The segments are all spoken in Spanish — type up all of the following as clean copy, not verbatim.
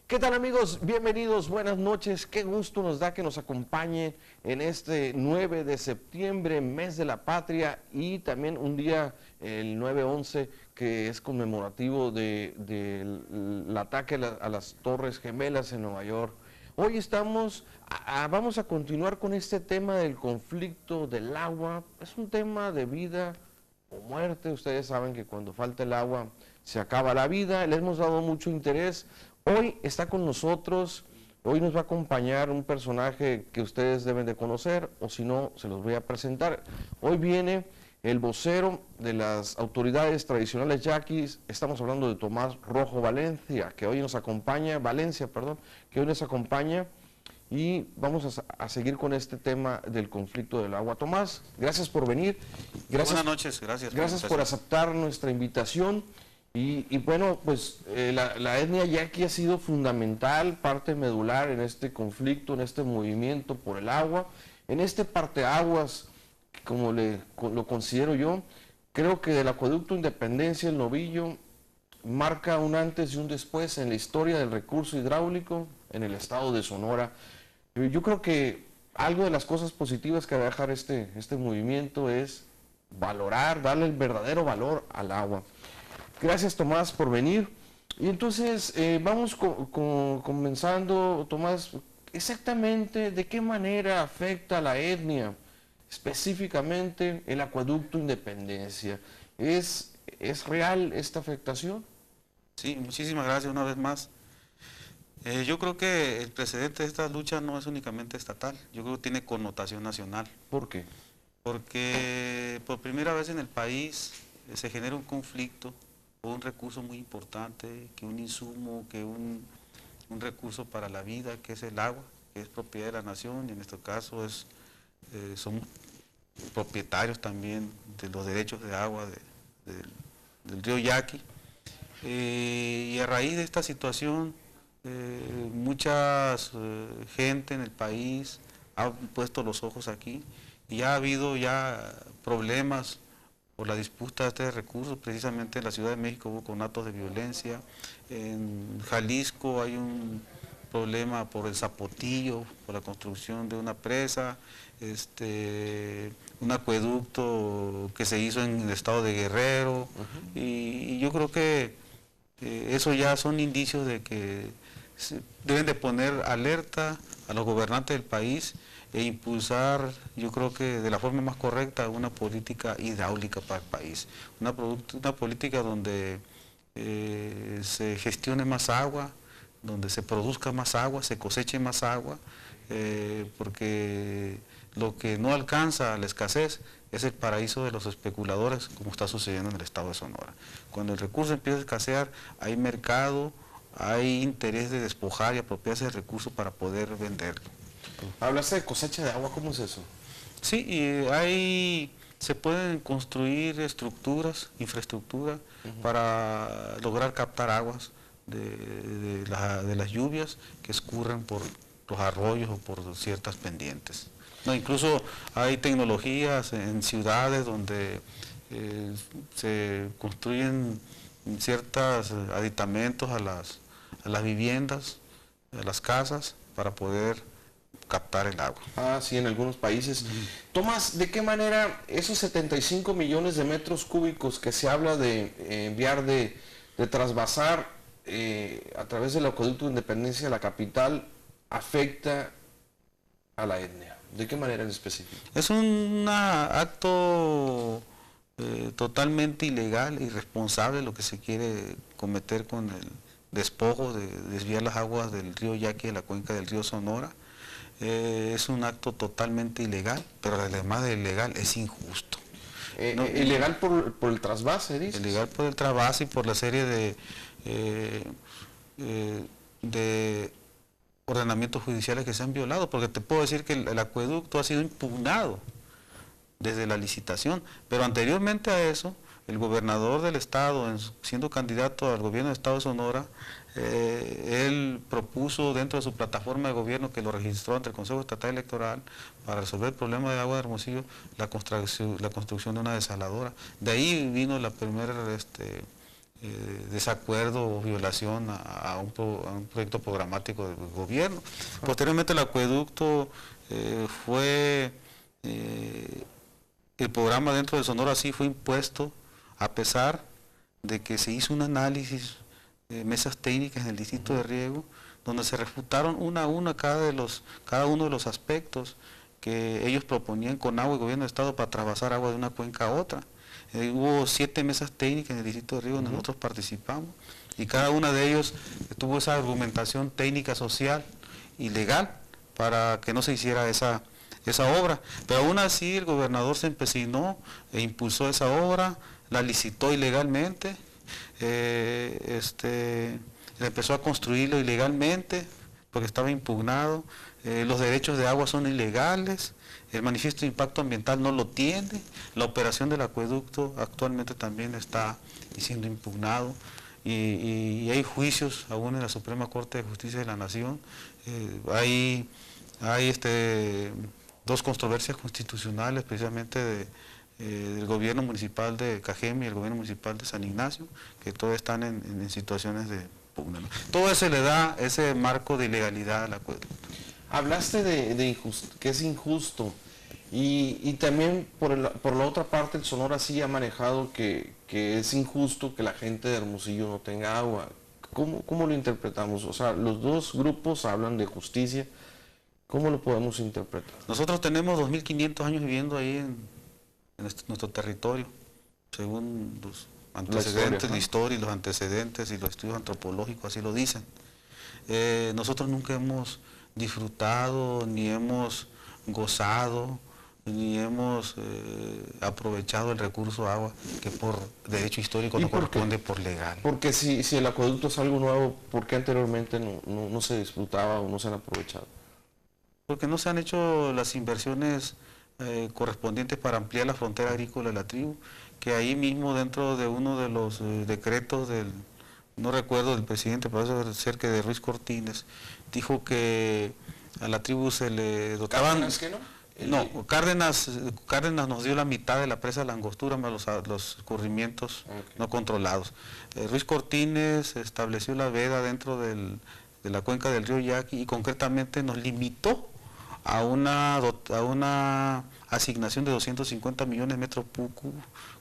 ¿Qué tal, amigos? Bienvenidos, buenas noches. Qué gusto nos da que nos acompañen en este 9 de septiembre, mes de la patria, y también un día, el 9/11, que es conmemorativo del ataque a las Torres Gemelas en Nueva York. Hoy vamos a continuar con este tema del conflicto del agua. Es un tema de vida o muerte. Ustedes saben que cuando falta el agua se acaba la vida. Le hemos dado mucho interés. Hoy está con nosotros, hoy nos va a acompañar un personaje que ustedes deben de conocer, o si no, se los voy a presentar. Hoy viene el vocero de las autoridades tradicionales yaquis. Estamos hablando de Tomás Rojo Valencia, que hoy nos acompaña, que hoy nos acompaña, y vamos a seguir con este tema del conflicto del agua. Tomás, gracias por venir. Buenas noches, gracias. Gracias por aceptar nuestra invitación. Y bueno, pues la etnia yaqui ha sido fundamental, parte medular en este conflicto, en este movimiento por el agua, en este parteaguas, como lo considero yo. Creo que del acueducto Independencia, el Novillo, marca un antes y un después en la historia del recurso hidráulico en el estado de Sonora. Yo creo que algo de las cosas positivas que va a dejar este movimiento es valorar, darle el verdadero valor al agua. Gracias, Tomás, por venir. Y entonces vamos comenzando, Tomás, exactamente de qué manera afecta a la etnia, específicamente el acueducto Independencia. ¿Es real esta afectación? Sí, muchísimas gracias una vez más. Yo creo que el precedente de esta lucha no es únicamente estatal, yo creo que tiene connotación nacional. ¿Por qué? Porque por primera vez en el país se genera un conflicto por un recurso muy importante, que un insumo, que un recurso para la vida, que es el agua, que es propiedad de la nación, y en este caso somos propietarios también de los derechos de agua del río Yaqui. Y a raíz de esta situación, mucha gente en el país ha puesto los ojos aquí, y ha habido problemas por la disputa de este recurso. Precisamente en la Ciudad de México hubo conatos de violencia, en Jalisco hay un problema por el Zapotillo, por la construcción de una presa, un acueducto que se hizo en el estado de Guerrero, y yo creo que eso ya son indicios de que deben de poner alerta a los gobernantes del país e impulsar, yo creo que de la forma más correcta, una política hidráulica para el país, una política donde se gestione más agua, donde se produzca más agua, se coseche más agua, porque lo que no alcanza la escasez es el paraíso de los especuladores, como está sucediendo en el estado de Sonora. Cuando el recurso empieza a escasear, hay mercado, hay interés de despojar y apropiarse del recurso para poder venderlo. Hablaste de cosecha de agua, ¿cómo es eso? Sí, se pueden construir estructuras, infraestructura, para lograr captar aguas de las lluvias que escurren por los arroyos o por ciertas pendientes. No, incluso hay tecnologías en ciudades donde se construyen ciertos aditamentos a las viviendas, a las casas, para poder captar el agua. Ah, sí, en algunos países. Tomás, ¿de qué manera esos 75 millones de metros cúbicos que se habla de enviar, de trasvasar a través del acueducto de Independencia de la capital, afecta a la etnia? ¿De qué manera en específico? Es un acto totalmente ilegal, irresponsable, lo que se quiere cometer con el despojo de desviar las aguas del río Yaqui de la cuenca del río Sonora. Es un acto totalmente ilegal, pero además de ilegal es injusto. Ilegal por el trasvase, dices. Ilegal por el trasvase y por la serie de ordenamientos judiciales que se han violado, porque te puedo decir que el acueducto ha sido impugnado desde la licitación, pero anteriormente a eso, el gobernador del estado, siendo candidato al gobierno del estado de Sonora, él propuso dentro de su plataforma de gobierno, que lo registró ante el Consejo Estatal Electoral, para resolver el problema de agua de Hermosillo, la construcción de una desaladora. De ahí vino la primera desacuerdo o violación a un proyecto programático del gobierno. Posteriormente el acueducto fue, el programa dentro de Sonora sí fue impuesto a pesar de que se hizo un análisis, mesas técnicas en el distrito de riego, donde se refutaron una a una cada uno de los aspectos que ellos proponían con agua y gobierno de estado para trasvasar agua de una cuenca a otra. Hubo 7 mesas técnicas en el distrito de riego donde nosotros participamos y cada una de ellos tuvo esa argumentación técnica, social y legal para que no se hiciera esa obra. Pero aún así el gobernador se empecinó e impulsó esa obra, la licitó ilegalmente, empezó a construirlo ilegalmente porque estaba impugnado, los derechos de agua son ilegales, el manifiesto de impacto ambiental no lo tiene, la operación del acueducto actualmente también está siendo impugnado y hay juicios aún en la Suprema Corte de Justicia de la Nación, hay 2 controversias constitucionales precisamente del gobierno municipal de Cajeme y el gobierno municipal de San Ignacio, que todos están en situaciones de pugna, ¿no? Todo eso le da ese marco de ilegalidad al acueducto. Hablaste de que es injusto y también por la otra parte el Sonora sí ha manejado que es injusto que la gente de Hermosillo no tenga agua. ¿Cómo lo interpretamos? O sea, los dos grupos hablan de justicia. ¿Cómo lo podemos interpretar? Nosotros tenemos 2.500 años viviendo ahí en nuestro territorio, según los antecedentes, la historia y los antecedentes y los estudios antropológicos así lo dicen. Nosotros nunca hemos disfrutado, ni hemos gozado, ni hemos aprovechado el recurso agua que por derecho histórico nos corresponde por legal. Porque si el acueducto es algo nuevo, ¿por qué anteriormente no se disfrutaba o no se han aprovechado? Porque no se han hecho las inversiones correspondientes para ampliar la frontera agrícola de la tribu, que ahí mismo dentro de uno de los decretos no recuerdo del presidente, pero eso cerca de Ruiz Cortines, dijo que a la tribu se le dotaban... ¿Cárdenas qué no? No, Cárdenas nos dio la mitad de la presa de la Angostura más los escurrimientos no controlados. Ruiz Cortines estableció la veda dentro de la cuenca del río Yaqui y concretamente nos limitó a una asignación de 250 millones de metros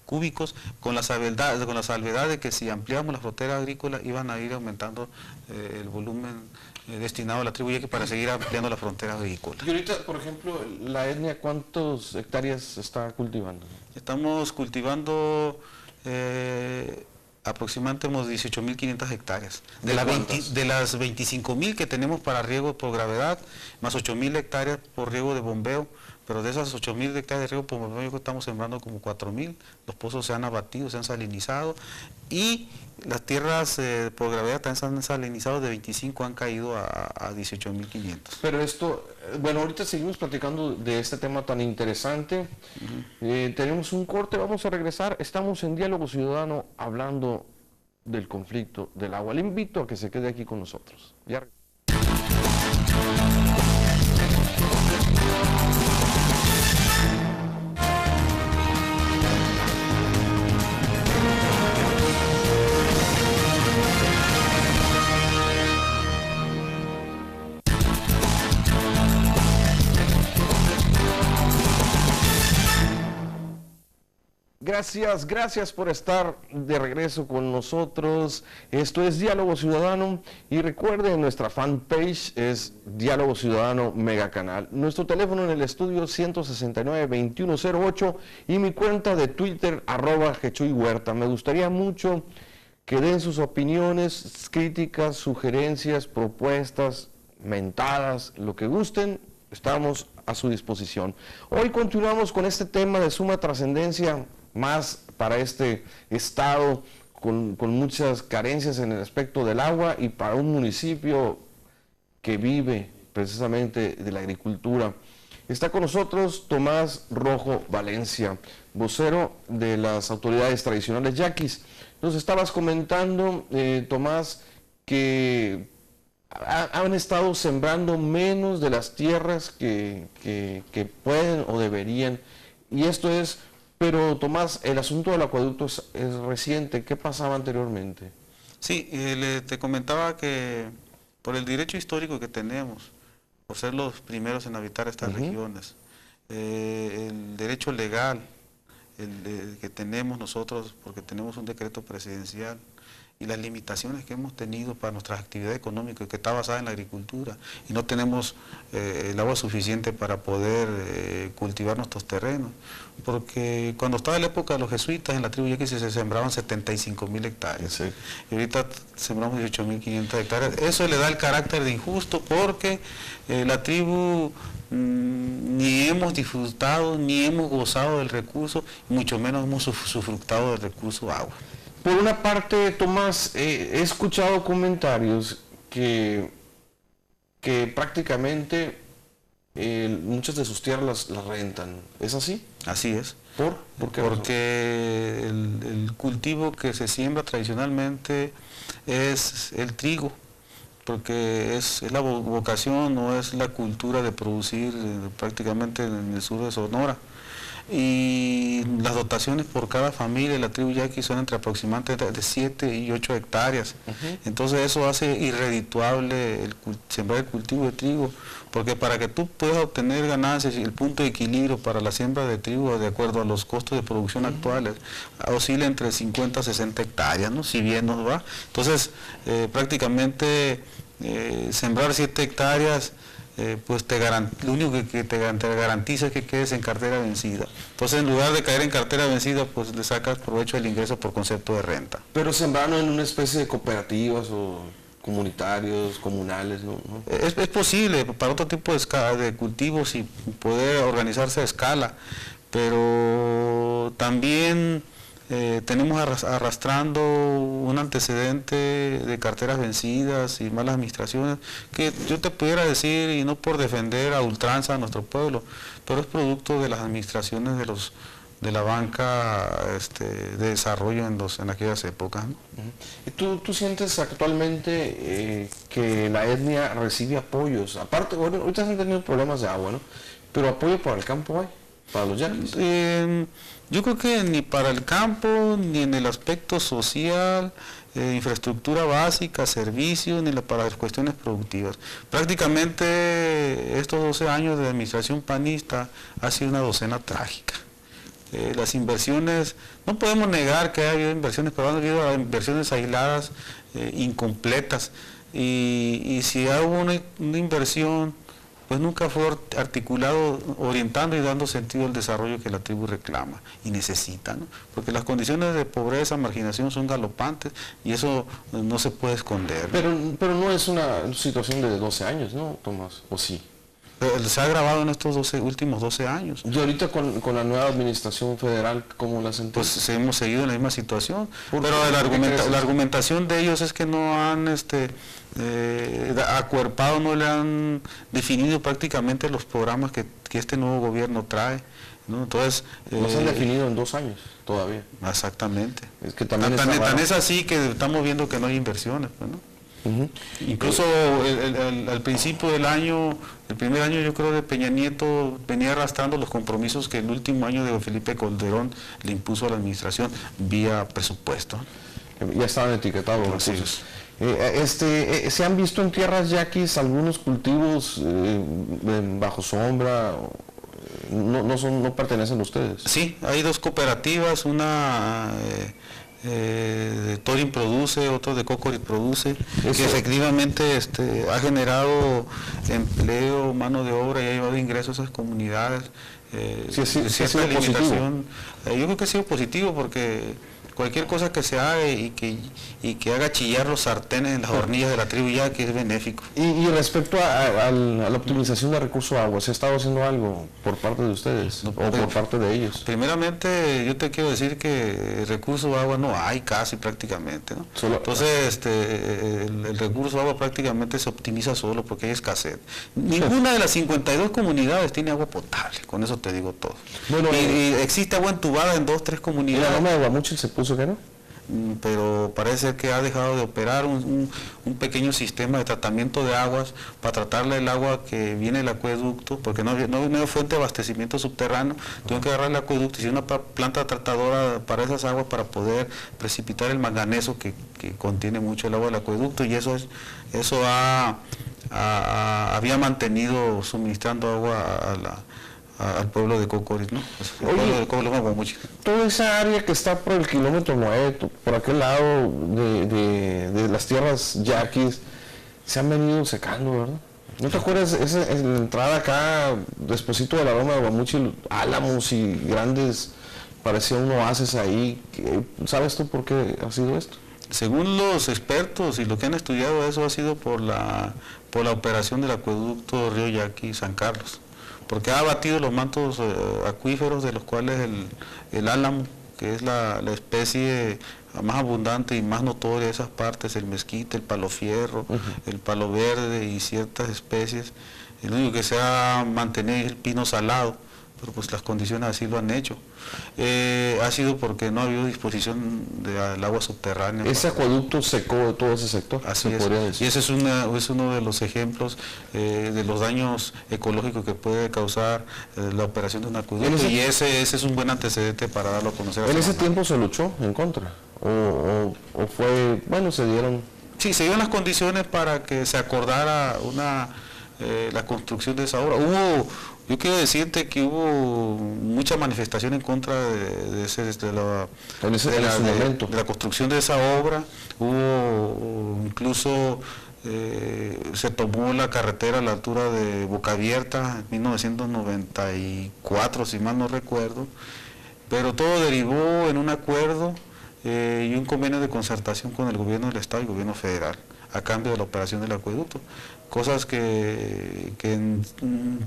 cúbicos con la salvedad de que si ampliamos la frontera agrícola iban a ir aumentando el volumen destinado a la tribu Yaqui para seguir ampliando la frontera agrícola. Y ahorita, por ejemplo, la etnia, ¿cuántas hectáreas está cultivando? Estamos cultivando aproximadamente unos 18.500 hectáreas. De las 25.000 que tenemos para riego por gravedad, más 8.000 hectáreas por riego de bombeo, pero de esas 8.000 hectáreas de riego por bombeo yo creo que estamos sembrando como 4.000, los pozos se han abatido, se han salinizado y las tierras por gravedad también se han salinizado, de 25 han caído a 18.500. Pero esto, bueno, ahorita seguimos platicando de este tema tan interesante. Tenemos un corte, vamos a regresar. Estamos en Diálogo Ciudadano hablando del conflicto del agua. Le invito a que se quede aquí con nosotros. Ya. Gracias por estar de regreso con nosotros. Esto es Diálogo Ciudadano y recuerden, nuestra fanpage es Diálogo Ciudadano Megacanal. Nuestro teléfono en el estudio 169-2108 y mi cuenta de Twitter @GechuYHuerta. Me gustaría mucho que den sus opiniones, críticas, sugerencias, propuestas, mentadas, lo que gusten, estamos a su disposición. Hoy continuamos con este tema de suma trascendencia, más para este estado con muchas carencias en el aspecto del agua y para un municipio que vive precisamente de la agricultura. Está con nosotros Tomás Rojo Valencia, vocero de las autoridades tradicionales yaquis. Nos estabas comentando, Tomás, que han estado sembrando menos de las tierras que pueden o deberían, y esto es Pero Tomás, el asunto del acueducto es reciente. ¿Qué pasaba anteriormente? Sí, te comentaba que por el derecho histórico que tenemos, por ser los primeros en habitar estas regiones, el derecho legal que tenemos nosotros, porque tenemos un decreto presidencial, y las limitaciones que hemos tenido para nuestras actividades económicas, que está basada en la agricultura, y no tenemos el agua suficiente para poder cultivar nuestros terrenos, porque cuando estaba la época de los jesuitas, en la tribu Yaqui se sembraban 75.000 hectáreas, sí. Y ahorita sembramos 18.500 hectáreas. Eso le da el carácter de injusto, porque la tribu ni hemos disfrutado, ni hemos gozado del recurso, mucho menos hemos usufructado del recurso agua. Por una parte, Tomás, he escuchado comentarios que prácticamente muchas de sus tierras las rentan. ¿Es así? Así es. ¿Por qué? Porque el cultivo que se siembra tradicionalmente es el trigo, porque es la vocación, no es la cultura de producir prácticamente en el sur de Sonora. Y las dotaciones por cada familia de la tribu Yaqui son entre aproximadamente de 7 y 8 hectáreas. Entonces eso hace irredituable sembrar el cultivo de trigo, porque para que tú puedas obtener ganancias y el punto de equilibrio para la siembra de trigo, de acuerdo a los costos de producción actuales, oscila entre 50 a 60 hectáreas, ¿no? Si bien nos va. Entonces prácticamente sembrar 7 hectáreas, pues lo único que te garantiza es que quedes en cartera vencida. Entonces, en lugar de caer en cartera vencida, pues le sacas provecho del ingreso por concepto de renta. Pero sembrarlo en una especie de cooperativas o comunitarios, comunales, ¿no? Es posible para otro tipo de cultivos y poder organizarse a escala, pero también tenemos arrastrando un antecedente de carteras vencidas y malas administraciones, que yo te pudiera decir, y no por defender a ultranza a nuestro pueblo, pero es producto de las administraciones de la banca de desarrollo en aquellas épocas, ¿no? ¿Tú sientes actualmente que la etnia recibe apoyos? Aparte, bueno, ahorita han tenido problemas de agua, ¿no? Pero apoyo para el campo hay, para los yaquis. Yo creo que ni para el campo, ni en el aspecto social, infraestructura básica, servicios, ni para las cuestiones productivas. Prácticamente estos 12 años de administración panista ha sido una docena trágica. Las inversiones, no podemos negar que ha habido inversiones, pero han habido inversiones aisladas, incompletas. Y si hubo una inversión, pues nunca fue articulado, orientando y dando sentido al desarrollo que la tribu reclama y necesita, ¿no? Porque las condiciones de pobreza, marginación son galopantes y eso no se puede esconder, ¿no? Pero no es una situación de 12 años, ¿no, Tomás? ¿O sí? Se ha agravado en estos últimos 12 años. Y ahorita con la nueva administración federal, ¿cómo la sentís? Pues hemos seguido en la misma situación, pero la argumentación de ellos es que no han acuerpado, no le han definido prácticamente los programas que este nuevo gobierno trae, ¿no? Entonces, no se han definido en 2 años todavía. Exactamente. Es que también tan es así que estamos viendo que no hay inversiones, pues, ¿no? Incluso al principio del año, el primer año yo creo de Peña Nieto, venía arrastrando los compromisos que el último año de Felipe Calderón le impuso a la administración vía presupuesto. Ya estaban etiquetados los recursos. ¿Se han visto en tierras yaquis algunos cultivos bajo sombra? No pertenecen a ustedes. Sí, hay 2 cooperativas, una de Torin Produce, otro de Cocorit Produce, que efectivamente ha generado empleo, mano de obra y ha llevado ingresos a esas comunidades. Sí, ha sido positivo. Yo creo que ha sido positivo porque cualquier cosa que se haga y que haga chillar los sartenes en las hornillas de la tribu Yaqui es benéfico. Y respecto a la optimización de recursos de agua, ¿se ha estado haciendo algo por parte de ustedes o por parte de ellos? Primeramente, yo te quiero decir que recursos de agua no hay casi prácticamente, ¿no? Entonces, el recurso de agua prácticamente se optimiza solo porque hay escasez. Ninguna de las 52 comunidades tiene agua potable, con eso te digo todo. Bueno, y existe agua entubada en 2 o 3 comunidades. ¿La norma de Guamuchil se puso que no? pero parece que ha dejado de operar un pequeño sistema de tratamiento de aguas para tratarle el agua que viene del acueducto, porque no hay fuente de abastecimiento subterráneo. Tengo que agarrar el acueducto y una planta tratadora para esas aguas para poder precipitar el manganeso que contiene mucho el agua del acueducto, y eso había mantenido suministrando agua al pueblo de Cócoris, ¿no? El pueblo de Cócoris. Toda esa área que está por el kilómetro 9, por aquel lado de las tierras yaquis, se han venido secando, ¿verdad? ¿No te acuerdas esa la entrada acá, despuesito de la Loma de Guamuchil, álamos y grandes, parecía un oasis ahí? ¿Sabes tú por qué ha sido esto? Según los expertos y lo que han estudiado, eso ha sido por la operación del acueducto Río Yaqui San Carlos, porque ha abatido los mantos acuíferos, de los cuales el álamo, que es la especie más abundante y más notoria de esas partes, el mezquite, el palo fierro, el palo verde y ciertas especies, el único que se ha mantenido es el pino salado, pero pues las condiciones así lo han hecho. Ha sido porque no ha habido disposición del agua subterránea. Ese acueducto secó de todo ese sector. Así es. Y ese es uno de los ejemplos de los daños ecológicos que puede causar la operación de un acueducto, y ese es un buen antecedente para darlo a conocer. ¿En ese tiempo se luchó en contra? ¿O fue, bueno, se dieron? Sí, se dieron las condiciones para que se acordara la construcción de esa obra. Yo quiero decirte que hubo mucha manifestación en contra de la construcción de esa obra. Hubo incluso se tomó la carretera a la altura de Boca Abierta en 1994, si mal no recuerdo, pero todo derivó en un acuerdo y un convenio de concertación con el gobierno del Estado y el gobierno federal a cambio de la operación del acueducto. Cosas que en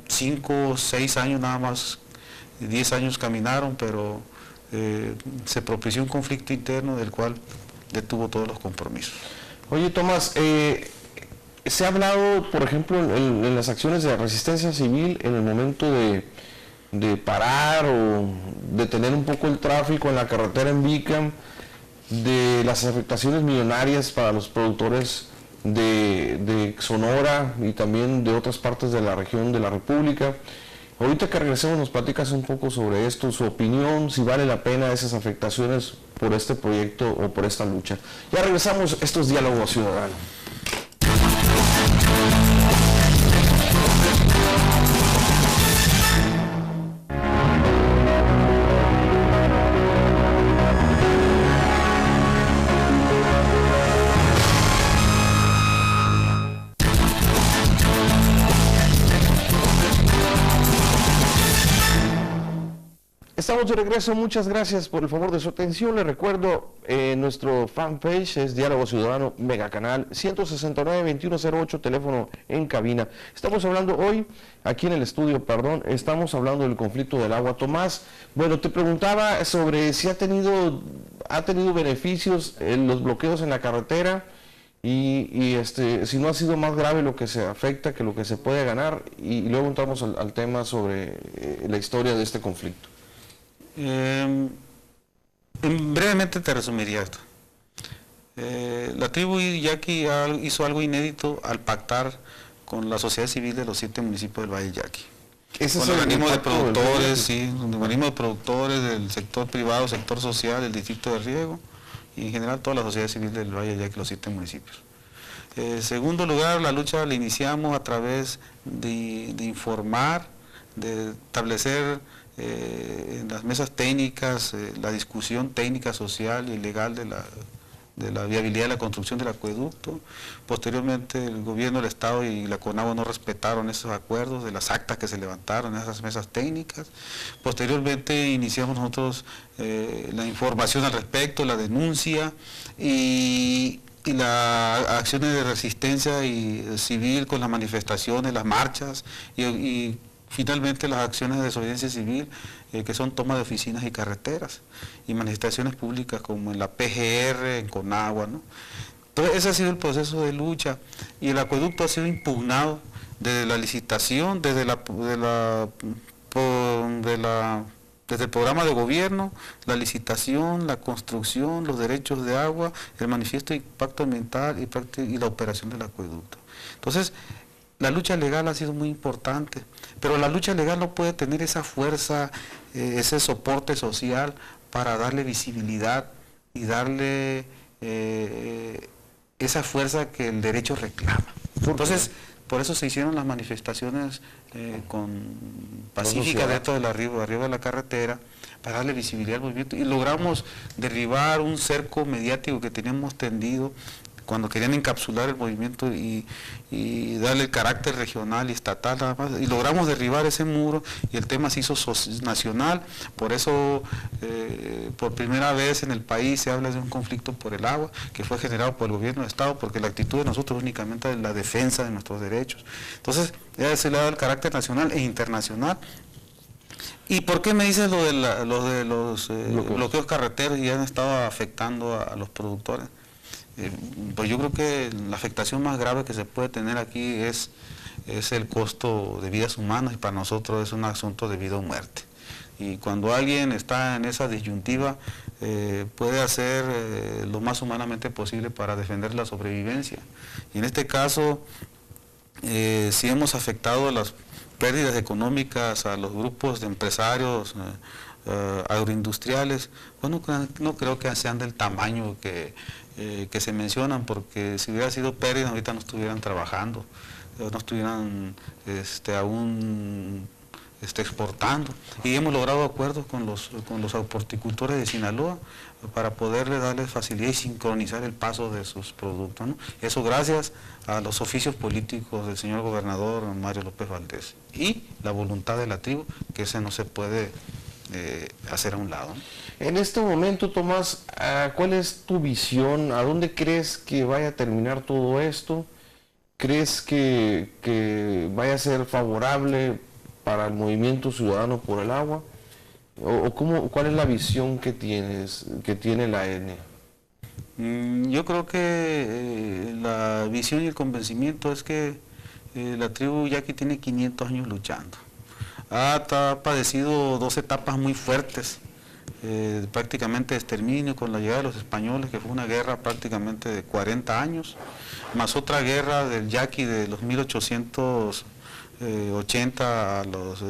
5 o 6 años nada más, 10 años caminaron, pero se propició un conflicto interno del cual detuvo todos los compromisos. Oye, Tomás, se ha hablado, por ejemplo, en las acciones de resistencia civil, en el momento de parar o detener un poco el tráfico en la carretera en Bicam, de las afectaciones millonarias para los productores de Sonora y también de otras partes de la región de la República. Ahorita que regresemos nos platicas un poco sobre esto, su opinión, si vale la pena esas afectaciones por este proyecto o por esta lucha. Ya regresamos, esto es Diálogo Ciudadano. Estamos de regreso, muchas gracias por el favor de su atención. Les recuerdo, nuestro fanpage es Diálogo Ciudadano, Megacanal 169-2108, teléfono en cabina. Estamos hablando hoy, aquí en el estudio, estamos hablando del conflicto del agua. Tomás, bueno, te preguntaba sobre si ha tenido beneficios los bloqueos en la carretera y si no ha sido más grave lo que se afecta que lo que se puede ganar, y luego entramos al tema sobre la historia de este conflicto. Brevemente te resumiría esto. La tribu Yaqui hizo algo inédito al pactar con la sociedad civil de los 7 municipios del Valle Yaqui. Con organismos de productores, sí, organismos de productores del sector privado, sector social, el distrito de riego y en general toda la sociedad civil del Valle Yaqui, los 7 municipios. En segundo lugar, la lucha la iniciamos a través de informar, de establecer en las mesas técnicas, la discusión técnica, social y legal de la viabilidad de la construcción del acueducto. Posteriormente el gobierno del Estado y la CONAGUA no respetaron esos acuerdos de las actas que se levantaron en esas mesas técnicas. Posteriormente iniciamos nosotros la información al respecto, la denuncia y las acciones de resistencia civil con las manifestaciones, las marchas y finalmente las acciones de desobediencia civil, que son toma de oficinas y carreteras, y manifestaciones públicas como en la PGR, en Conagua, ¿no? Entonces ese ha sido el proceso de lucha, y el acueducto ha sido impugnado desde la licitación, desde la desde el programa de gobierno, la licitación, la construcción, los derechos de agua, el manifiesto de impacto ambiental y la operación del acueducto. Entonces, la lucha legal ha sido muy importante, pero la lucha legal no puede tener esa fuerza, ese soporte social para darle visibilidad y darle esa fuerza que el derecho reclama. Entonces, por eso se hicieron las manifestaciones pacíficas dentro de arriba de la carretera, para darle visibilidad al movimiento, y logramos derribar un cerco mediático que teníamos tendido cuando querían encapsular el movimiento y darle el carácter regional y estatal nada más, y logramos derribar ese muro y el tema se hizo nacional. Por eso por primera vez en el país se habla de un conflicto por el agua que fue generado por el gobierno de Estado, porque la actitud de nosotros únicamente es la defensa de nuestros derechos. Entonces ya se le ha dado el carácter nacional e internacional. ¿Y por qué me dices lo de los bloqueos carreteros y han estado afectando a los productores? Pues yo creo que la afectación más grave que se puede tener aquí es el costo de vidas humanas, y para nosotros es un asunto de vida o muerte. Y cuando alguien está en esa disyuntiva, puede hacer lo más humanamente posible para defender la sobrevivencia. Y en este caso, si hemos afectado a las pérdidas económicas a los grupos de empresarios agroindustriales, bueno, no creo que sean del tamaño que se mencionan, porque si hubiera sido pérdida ahorita no estuvieran trabajando, no estuvieran aún exportando, y hemos logrado acuerdos con los horticultores de Sinaloa para poderle darles facilidad y sincronizar el paso de sus productos, ¿no? Eso gracias a los oficios políticos del señor gobernador Mario López Valdés y la voluntad de la tribu, que ese no se puede hacer a un lado, ¿no? En este momento, Tomás, ¿cuál es tu visión? ¿A dónde crees que vaya a terminar todo esto? ¿Crees que vaya a ser favorable para el movimiento ciudadano por el agua? ¿Cuál es la visión que tiene la ENE? Yo creo que la visión y el convencimiento es que la tribu yaqui tiene 500 años luchando. Ha padecido 2 etapas muy fuertes, prácticamente de exterminio con la llegada de los españoles, que fue una guerra prácticamente de 40 años, más otra guerra del yaqui de los 1880 a los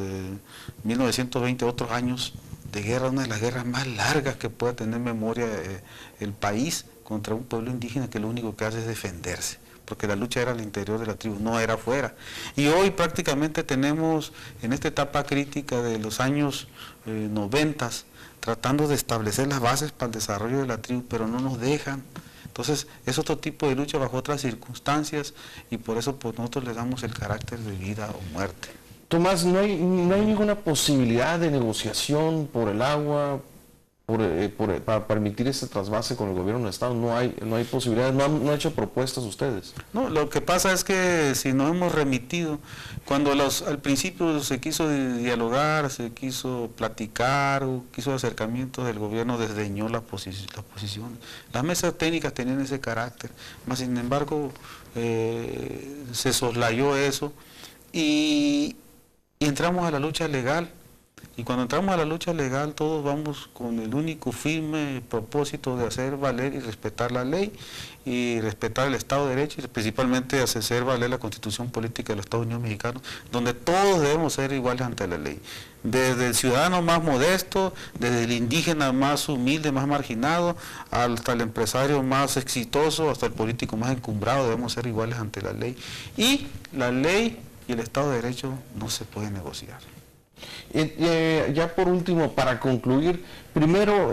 1920, otros años de guerra, una de las guerras más largas que pueda tener memoria el país contra un pueblo indígena que lo único que hace es defenderse, porque la lucha era al interior de la tribu, no era afuera. Y hoy prácticamente tenemos en esta etapa crítica de los años 90, tratando de establecer las bases para el desarrollo de la tribu, pero no nos dejan. Entonces es otro tipo de lucha bajo otras circunstancias, y por eso pues, nosotros le damos el carácter de vida o muerte. Tomás, ¿no hay ninguna posibilidad de negociación por el agua, para permitir ese trasvase con el gobierno del Estado? No hay posibilidades, no han hecho propuestas ustedes. No, lo que pasa es que si nos hemos remitido, cuando al principio se quiso dialogar, se quiso platicar, quiso acercamiento del gobierno, desdeñó las posiciones. Las mesas técnicas tenían ese carácter, más sin embargo se soslayó eso y entramos a la lucha legal. Y cuando entramos a la lucha legal, todos vamos con el único firme propósito de hacer valer y respetar la ley, y respetar el Estado de Derecho, y principalmente hacer valer la Constitución Política del Estado Unido Mexicano, donde todos debemos ser iguales ante la ley. Desde el ciudadano más modesto, desde el indígena más humilde, más marginado, hasta el empresario más exitoso, hasta el político más encumbrado, debemos ser iguales ante la ley. Y la ley y el Estado de Derecho no se pueden negociar. Ya por último, para concluir, primero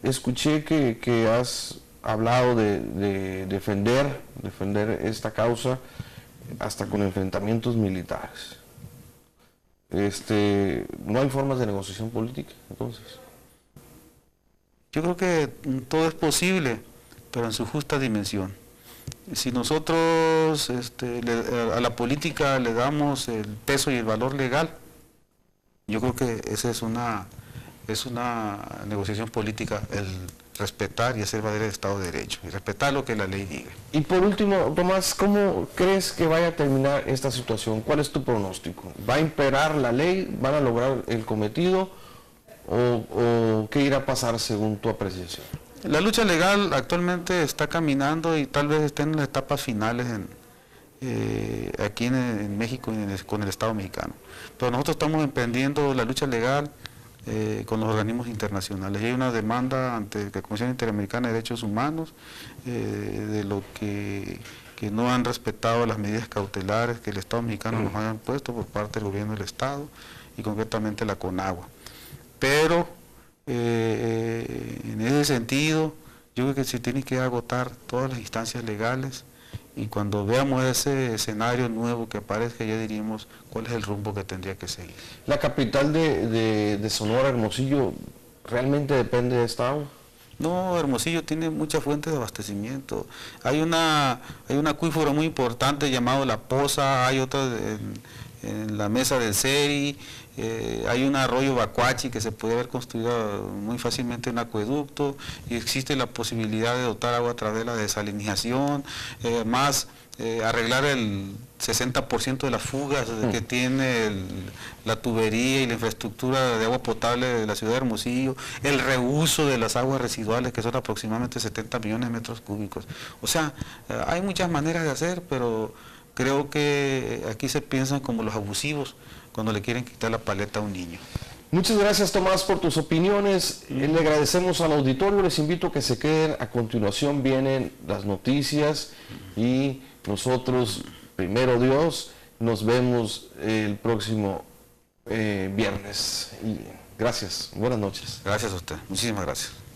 escuché que has hablado de defender esta causa hasta con enfrentamientos militares. ¿No hay formas de negociación política, entonces? Yo creo que todo es posible, pero en su justa dimensión. Si nosotros a la política le damos el peso y el valor legal, yo creo que esa es una negociación política, el respetar y hacer valer el Estado de Derecho, y respetar lo que la ley diga. Y por último, Tomás, ¿cómo crees que vaya a terminar esta situación? ¿Cuál es tu pronóstico? ¿Va a imperar la ley? ¿Van a lograr el cometido? o qué irá a pasar según tu apreciación? La lucha legal actualmente está caminando y tal vez esté en las etapas finales aquí en México y con el Estado mexicano. Pero nosotros estamos emprendiendo la lucha legal con los organismos internacionales. Y hay una demanda ante la Comisión Interamericana de Derechos Humanos de lo que no han respetado las medidas cautelares que el Estado mexicano nos haya impuesto por parte del gobierno del Estado y concretamente la CONAGUA. Pero en ese sentido, yo creo que se tienen que agotar todas las instancias legales y cuando veamos ese escenario nuevo que aparezca ya diríamos cuál es el rumbo que tendría que seguir. ¿La capital de Sonora, Hermosillo, realmente depende de esta agua? No, Hermosillo tiene muchas fuentes de abastecimiento. Hay un acuífero muy importante llamado La Poza, hay otra en la mesa del Seri, hay un arroyo Bacuachi que se puede haber construido muy fácilmente un acueducto y existe la posibilidad de dotar agua a través de la desalinización, arreglar el 60% de las fugas que tiene la tubería y la infraestructura de agua potable de la ciudad de Hermosillo, el reuso de las aguas residuales que son aproximadamente 70 millones de metros cúbicos. O sea, hay muchas maneras de hacer, pero creo que aquí se piensan como los abusivos cuando le quieren quitar la paleta a un niño. Muchas gracias, Tomás, por tus opiniones. Le agradecemos al auditorio, les invito a que se queden. A continuación vienen las noticias y nosotros, primero Dios, nos vemos el próximo viernes. Y gracias, buenas noches. Gracias a usted, muchísimas gracias.